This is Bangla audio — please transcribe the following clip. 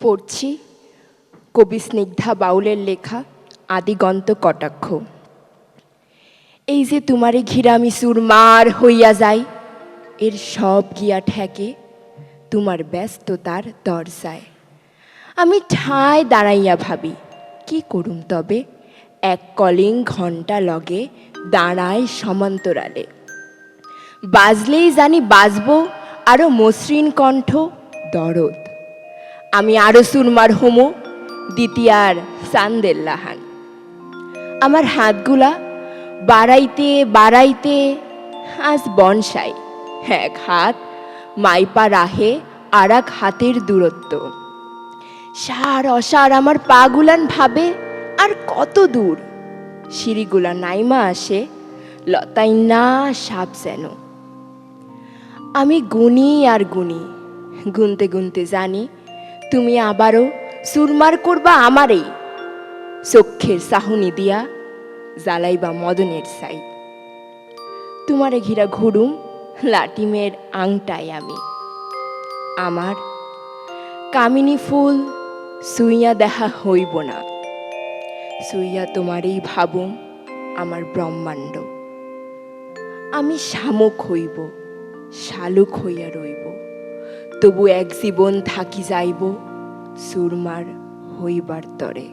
পড়ছি কবি স্নিগ্ধা বাউলের লেখা আদিগন্ত কটাক্ষ। এই যে তোমারে ঘিরা আমি সুরমার হইয়া যাই, এর সব গিয়া ঠেকে তোমার ব্যস্ততার দরজায়। আমি ঠায় দাঁড়াইয়া ভাবি, কি করুম তবে? এক কলিং ঘণ্টা লগে দাঁড়ায় সমান্তরালে। বাজলেই জানি বাজব আরো মসৃণ কণ্ঠ দরদ। আমি আরো সুরমার হোমো দ্বিতীয়ার সান্দেল্লাহান। আমার হাতগুলা বাড়াইতে বাড়াইতে আজ বনসাই। এক হাত মাইপা রাহে আর এক হাতের দূরত্ব। সার অসার আমার পাগুলান ভাবে আর কত দূর। সিঁড়িগুলা নাইমা আসে লতাই না সাপ যেন। আমি গুনি আর গুনি, গুনতে গুনতে জানি তুমি আবারও সুরমার করবা আমারেই। চক্ষের চাহুনি দিয়া জ্বালাইবা মদনের ছাই। তোমারে ঘিরা ঘুরুম লাটিমের আংটাই আমি। আমার কামিনী ফুল সুইয়া দেখা হইব না, সুইয়া তোমারই ভাবুম আমার ব্রহ্মাণ্ড। আমি শামুক হইব, শালুক হইয়া রইব, তবু এক জীবন থাকি যাইব সুরমার হইবার তরে।